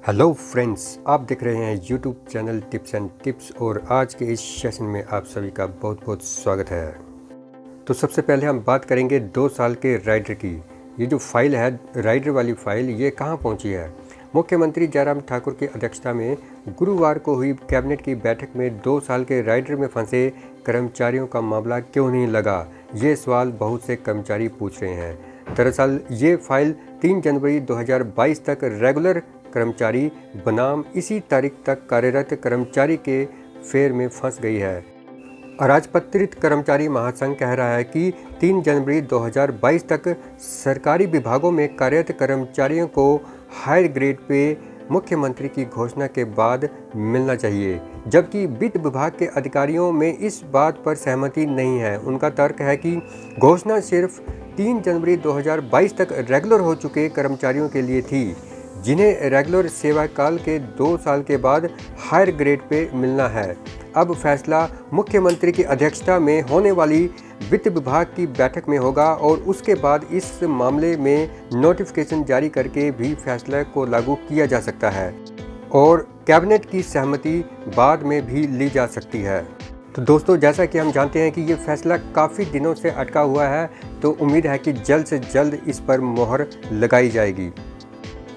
Hello friends, आप देख रहे हैं YouTube channel tips and tips और आज के इस सेशन में आप सभी का बहुत बहुत स्वागत है। तो सबसे पहले हम बात करेंगे 2 साल के राइडर की। ये जो फाइल है, राइडर वाली फाइल, ये कहाँ पहुँची है। मुख्यमंत्री जयराम ठाकुर की अध्यक्षता में गुरुवार को हुई कैबिनेट की बैठक में 2 साल के राइडर में फंसे कर्मचारियों का मामला क्यों नहीं लगा, ये सवाल बहुत से कर्मचारी पूछ रहे हैं। दरअसल ये फाइल 3 जनवरी 2022 तक रेगुलर कर्मचारी बनाम इसी तारीख तक कार्यरत कर्मचारी के फेर में फंस गई है। अराजपत्रित कर्मचारी महासंघ कह रहा है कि 3 जनवरी 2022 तक सरकारी विभागों में कार्यरत कर्मचारियों को हायर ग्रेड पे मुख्यमंत्री की घोषणा के बाद मिलना चाहिए, जबकि वित्त विभाग के अधिकारियों में इस बात पर सहमति नहीं है। उनका तर्क है कि घोषणा सिर्फ 3 जनवरी 2022 तक रेगुलर हो चुके कर्मचारियों के लिए थी, जिन्हें रेगुलर सेवा काल के 2 साल के बाद हायर ग्रेड पे मिलना है। अब फैसला मुख्यमंत्री की अध्यक्षता में होने वाली वित्त विभाग की बैठक में होगा और उसके बाद इस मामले में नोटिफिकेशन जारी करके भी फैसले को लागू किया जा सकता है और कैबिनेट की सहमति बाद में भी ली जा सकती है। तो दोस्तों, जैसा कि हम जानते हैं कि ये फैसला काफ़ी दिनों से अटका हुआ है, तो उम्मीद है कि जल्द से जल्द इस पर मोहर लगाई जाएगी।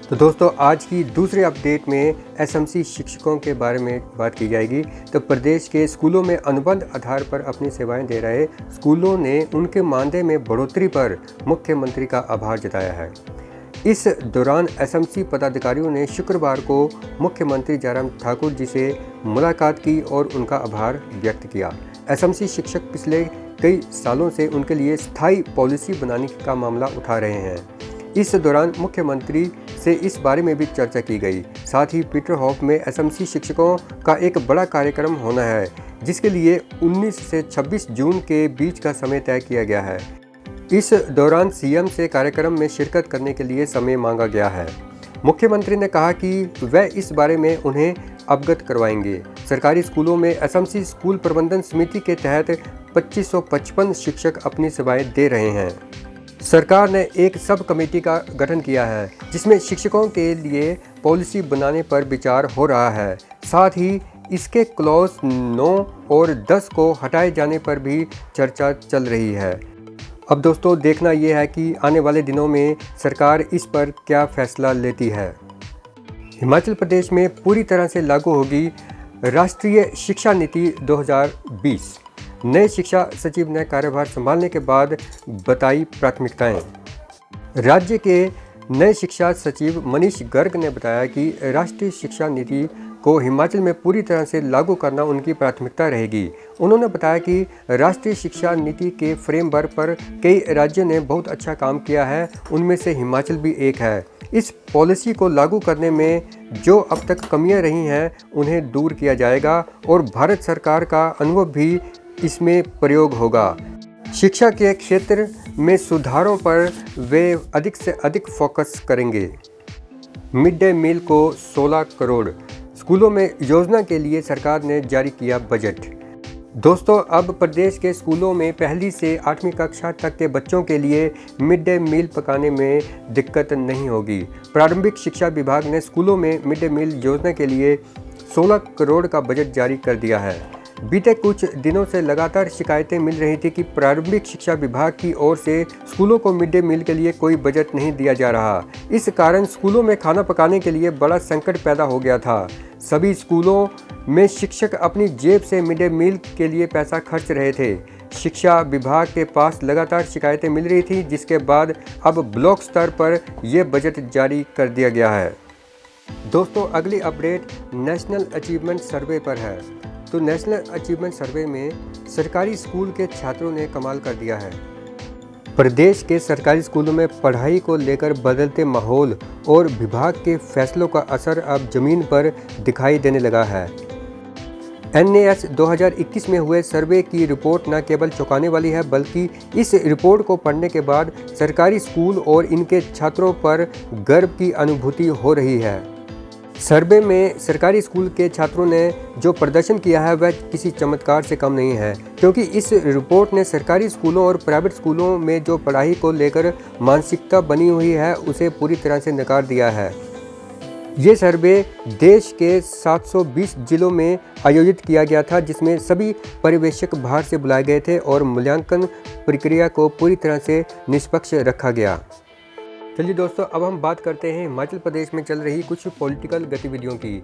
तो दोस्तों, आज की दूसरे अपडेट में एसएमसी शिक्षकों के बारे में बात की जाएगी। तो प्रदेश के स्कूलों में अनुबंध आधार पर अपनी सेवाएं दे रहे स्कूलों ने उनके मानदेय में बढ़ोतरी पर मुख्यमंत्री का आभार जताया है। इस दौरान एसएमसी पदाधिकारियों ने शुक्रवार को मुख्यमंत्री जयराम ठाकुर जी से मुलाकात की और उनका आभार व्यक्त किया। एसएमसी शिक्षक पिछले कई सालों से उनके लिए स्थायी पॉलिसी बनाने का मामला उठा रहे हैं। इस दौरान मुख्यमंत्री से इस बारे में भी चर्चा की गई। साथ ही पीटरहॉफ में एसएमसी शिक्षकों का एक बड़ा कार्यक्रम होना है, जिसके लिए 19 से 26 जून के बीच का समय तय किया गया है। इस दौरान सीएम से कार्यक्रम में शिरकत करने के लिए समय मांगा गया है। मुख्यमंत्री ने कहा कि वह इस बारे में उन्हें अवगत करवाएंगे। सरकारी स्कूलों में एसएमसी स्कूल प्रबंधन समिति के तहत 2555 शिक्षक अपनी सेवाएं दे रहे हैं। सरकार ने एक सब कमेटी का गठन किया है, जिसमें शिक्षकों के लिए पॉलिसी बनाने पर विचार हो रहा है। साथ ही इसके क्लॉज 9 और 10 को हटाए जाने पर भी चर्चा चल रही है। अब दोस्तों, देखना यह है कि आने वाले दिनों में सरकार इस पर क्या फैसला लेती है। हिमाचल प्रदेश में पूरी तरह से लागू होगी राष्ट्रीय शिक्षा नीति 2020। नए शिक्षा सचिव ने कार्यभार संभालने के बाद बताई प्राथमिकताएं। राज्य के नए शिक्षा सचिव मनीष गर्ग ने बताया कि राष्ट्रीय शिक्षा नीति को हिमाचल में पूरी तरह से लागू करना उनकी प्राथमिकता रहेगी। उन्होंने बताया कि राष्ट्रीय शिक्षा नीति के फ्रेमवर्क पर कई राज्यों ने बहुत अच्छा काम किया है, उनमें से हिमाचल भी एक है। इस पॉलिसी को लागू करने में जो अब तक कमियां रही हैं, उन्हें दूर किया जाएगा और भारत सरकार का अनुभव भी इसमें प्रयोग होगा। शिक्षा के क्षेत्र में सुधारों पर वे अधिक से अधिक फोकस करेंगे। मिड डे मील को 16 करोड़ स्कूलों में योजना के लिए सरकार ने जारी किया बजट। दोस्तों, अब प्रदेश के स्कूलों में पहली से 8वीं कक्षा तक के बच्चों के लिए मिड डे मील पकाने में दिक्कत नहीं होगी। प्रारंभिक शिक्षा विभाग ने स्कूलों में मिड डे मील योजना के लिए 16 करोड़ का बजट जारी कर दिया है। बीते कुछ दिनों से लगातार शिकायतें मिल रही थी कि प्रारंभिक शिक्षा विभाग की ओर से स्कूलों को मिड डे मील के लिए कोई बजट नहीं दिया जा रहा। इस कारण स्कूलों में खाना पकाने के लिए बड़ा संकट पैदा हो गया था। सभी स्कूलों में शिक्षक अपनी जेब से मिड डे मील के लिए पैसा खर्च रहे थे। शिक्षा विभाग के पास लगातार शिकायतें मिल रही थी, जिसके बाद अब ब्लॉक स्तर पर यह बजट जारी कर दिया गया है। दोस्तों, अगली अपडेट नेशनल अचीवमेंट सर्वे पर है। तो नेशनल अचीवमेंट सर्वे में सरकारी स्कूल के छात्रों ने कमाल कर दिया है। प्रदेश के सरकारी स्कूलों में पढ़ाई को लेकर बदलते माहौल और विभाग के फैसलों का असर अब जमीन पर दिखाई देने लगा है। एनएएस 2021 में हुए सर्वे की रिपोर्ट न केवल चौंकाने वाली है, बल्कि इस रिपोर्ट को पढ़ने के बाद सरकारी स्कूल और इनके छात्रों पर गर्व की अनुभूति हो रही है। सर्वे में सरकारी स्कूल के छात्रों ने जो प्रदर्शन किया है वह किसी चमत्कार से कम नहीं है, क्योंकि इस रिपोर्ट ने सरकारी स्कूलों और प्राइवेट स्कूलों में जो पढ़ाई को लेकर मानसिकता बनी हुई है उसे पूरी तरह से नकार दिया है। ये सर्वे देश के 720 जिलों में आयोजित किया गया था, जिसमें सभी पर्यवेक्षक बाहर से बुलाए गए थे और मूल्यांकन प्रक्रिया को पूरी तरह से निष्पक्ष रखा गया। चलिए दोस्तों, अब हम बात करते हैं हिमाचल प्रदेश में चल रही कुछ पॉलिटिकल गतिविधियों की।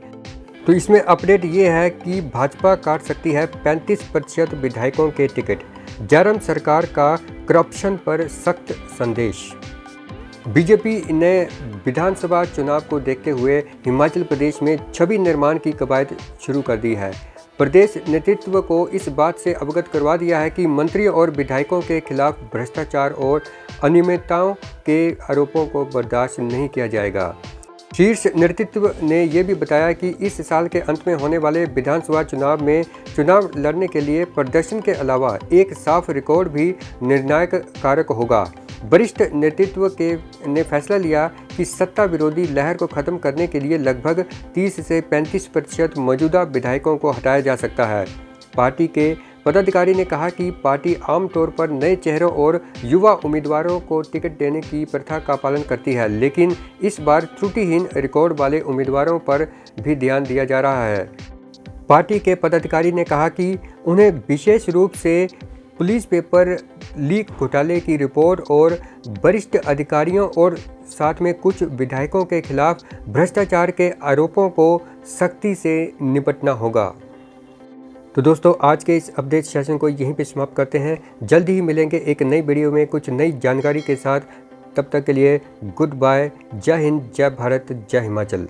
तो इसमें अपडेट ये है कि भाजपा काट सकती है 35% विधायकों के टिकट। जयराम सरकार का करप्शन पर सख्त संदेश। बीजेपी ने विधानसभा चुनाव को देखते हुए हिमाचल प्रदेश में छवि निर्माण की कवायद शुरू कर दी है। प्रदेश नेतृत्व को इस बात से अवगत करवा दिया है कि मंत्रियों और विधायकों के खिलाफ भ्रष्टाचार और अनियमितताओं के आरोपों को बर्दाश्त नहीं किया जाएगा। शीर्ष नेतृत्व ने यह भी बताया कि इस साल के अंत में होने वाले विधानसभा चुनाव में चुनाव लड़ने के लिए प्रदर्शन के अलावा एक साफ रिकॉर्ड भी निर्णायक कारक होगा। वरिष्ठ नेतृत्व ने फैसला लिया कि सत्ता विरोधी लहर को खत्म करने के लिए लगभग 30 से 35% मौजूदा विधायकों को हटाया जा सकता है। पार्टी के पदाधिकारी ने कहा कि पार्टी आमतौर पर नए चेहरों और युवा उम्मीदवारों को टिकट देने की प्रथा का पालन करती है, लेकिन इस बार त्रुटिहीन रिकॉर्ड वाले उम्मीदवारों पर भी ध्यान दिया जा रहा है। पार्टी के पदाधिकारी ने कहा कि उन्हें विशेष रूप से पुलिस पेपर लीक घोटाले की रिपोर्ट और वरिष्ठ अधिकारियों और साथ में कुछ विधायकों के खिलाफ भ्रष्टाचार के आरोपों को सख्ती से निपटना होगा। तो दोस्तों, आज के इस अपडेट सेशन को यहीं पे समाप्त करते हैं। जल्द ही मिलेंगे एक नई वीडियो में कुछ नई जानकारी के साथ। तब तक के लिए गुड बाय। जय हिंद, जय भारत, जय हिमाचल।